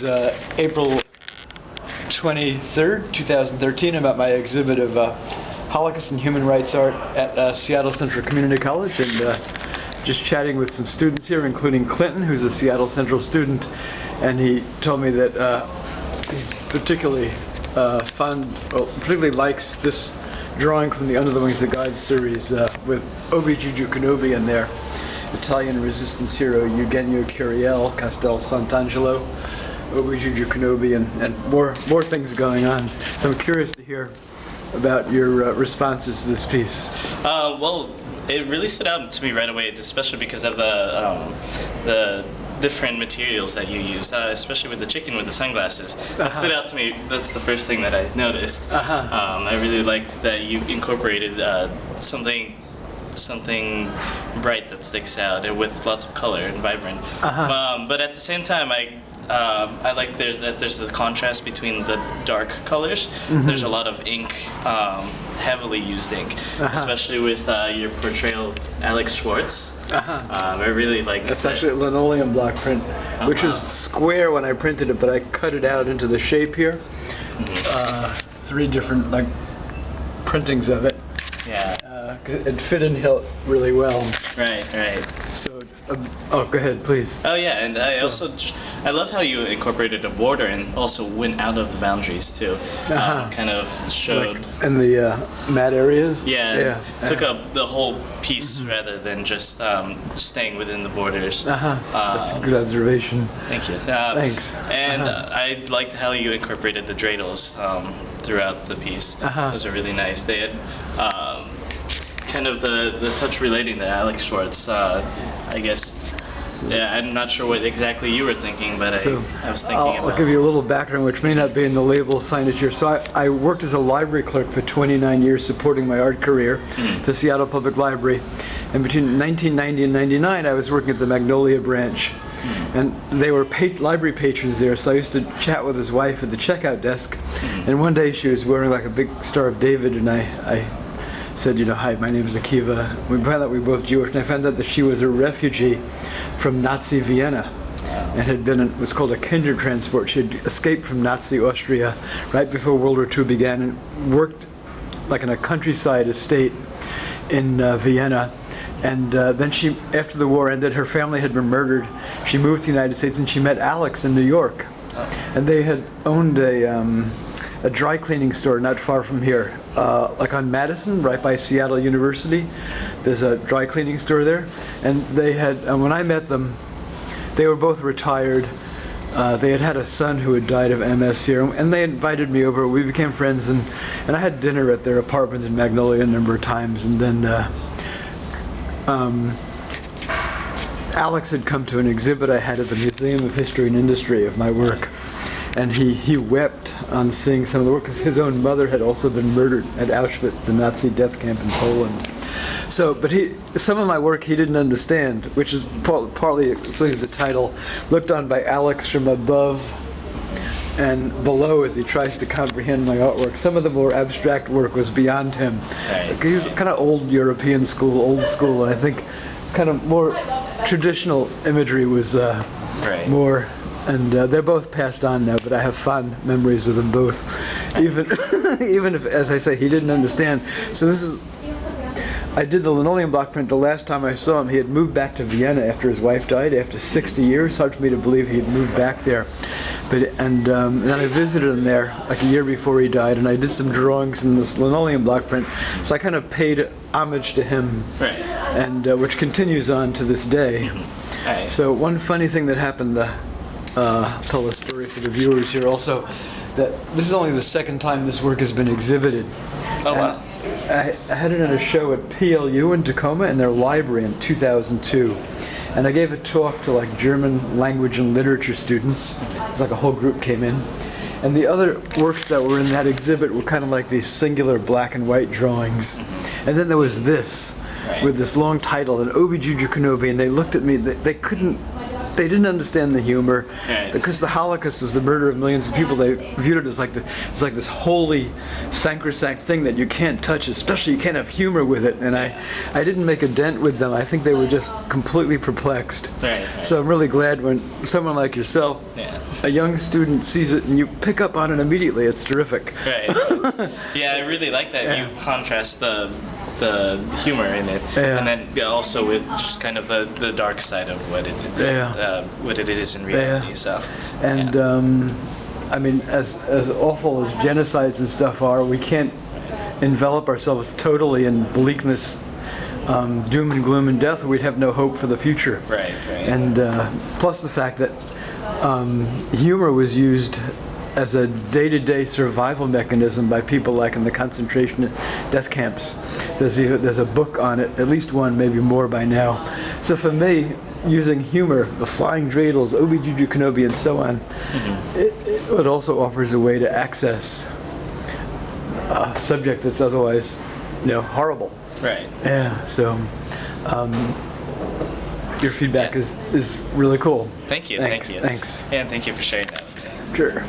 April 23rd, 2013. I'm at my exhibit of Holocaust and Human Rights Art at Seattle Central Community College, and just chatting with some students here, including Clinton, who's a Seattle Central student, and he told me that he's particularly particularly likes this drawing from the Under the Wings of God series with Obi Jew-Jew Kenobi in there. Italian resistance hero Eugenio Curiel, Castel Sant'angelo, Obi Jew-Jew Kenobi, and more things going on. So I'm curious to hear about your responses to this piece. Well, it really stood out to me right away, especially because of the different materials that you used, especially with the chicken with the sunglasses. That stood out to me. That's the first thing that I noticed. I really liked that you incorporated something bright that sticks out and with lots of color and vibrant. But at the same time, I like there's the contrast between the dark colors. There's a lot of ink, heavily used ink, especially with your portrayal of Alex Schwarz. I really like That's that. actually a linoleum block print, which was square when I printed it, but I cut it out into the shape here. 3 different printings of it. Yeah. It fit in here really well. Right. So, oh, go ahead, please. Oh yeah, and I love how you incorporated a border and also went out of the boundaries too. Kind of showed. Like in the matte areas? Yeah. Took up the whole piece rather than just staying within the borders. That's a good observation. Thank you. Thanks. And I liked how you incorporated the dreidels throughout the piece. Those are really nice. They had kind of the touch relating to Alex Schwarz, I guess. Yeah, I'm not sure what exactly you were thinking, but I was thinking about. I'll give you a little background, which may not be in the label signature. So I worked as a library clerk for 29 years, supporting my art career, the Seattle Public Library. And between 1990 and 99, I was working at the Magnolia branch. And they were library patrons there, so I used to chat with his wife at the checkout desk. And one day she was wearing like a big Star of David, and I said, hi, my name is Achebe. We found out we were both Jewish, and I found out that she was a refugee from Nazi Vienna and had been in what's called a kinder transport. She had escaped from Nazi Austria right before World War II began and worked like in a countryside estate in Vienna. And then she, after the war ended, her family had been murdered. She moved to the United States and she met Alex in New York. And they had owned a dry cleaning store not far from here, like on Madison, right by Seattle University. There's a dry cleaning store there, and they had. When I met them, they were both retired. They had a son who had died of MS here, and they invited me over. We became friends, and I had dinner at their apartment in Magnolia a number of times, and then Alex had come to an exhibit I had at the Museum of History and Industry of my work. And he wept on seeing some of the work because his own mother had also been murdered at Auschwitz, the Nazi death camp in Poland. So, but some of my work he didn't understand, which is partly the title, Looked On by Alex from Above and Below, as he tries to comprehend my artwork. Some of the more abstract work was beyond him. He was kind of old European school, old school, and I think kind of more traditional imagery was more. And they're both passed on now, but I have fond memories of them both, even if, as I say, he didn't understand. So I did the linoleum block print the last time I saw him. He had moved back to Vienna after his wife died, after 60 years. Hard for me to believe he had moved back there. And then I visited him there like a year before he died, and I did some drawings in this linoleum block print. So I kind of paid homage to him, and which continues on to this day. So one funny thing that happened, tell a story for the viewers here also, that this is only the second time this work has been exhibited. Oh, wow. I had it at a show at PLU in Tacoma in their library in 2002. And I gave a talk to German language and literature students. It was like a whole group came in. And the other works that were in that exhibit were kind of like these singular black and white drawings. And then there was this, with this long title, an Obi Jew-Jew Kenobi, and they looked at me, they couldn't they didn't understand the humor, Right. because the Holocaust is the murder of millions of people. They viewed it as like it's like this holy, sacrosanct thing that you can't touch, especially you can't have humor with it. And I didn't make a dent with them. I think they were just completely perplexed. Right. So I'm really glad when someone like yourself, a young student, sees it and you pick up on it immediately. It's terrific. Right. Yeah, I really like that you contrast the humor in it, and then also with just kind of the dark side of what it is in reality. So, and I mean, as awful as genocides and stuff are, we can't envelop ourselves totally in bleakness, doom and gloom and death, or we'd have no hope for the future. Right. And plus the fact that humor was used as a day-to-day survival mechanism by people like in the concentration death camps. There's a book on it, at least one, maybe more by now. So for me, using humor, the flying dreidels, Obi Jew-Jew Kenobi, and so on, it also offers a way to access a subject that's otherwise, horrible. Right. Yeah. So your feedback is really cool. Thank you. Thanks. Thank you. Thanks. And thank you for sharing that with me. Sure.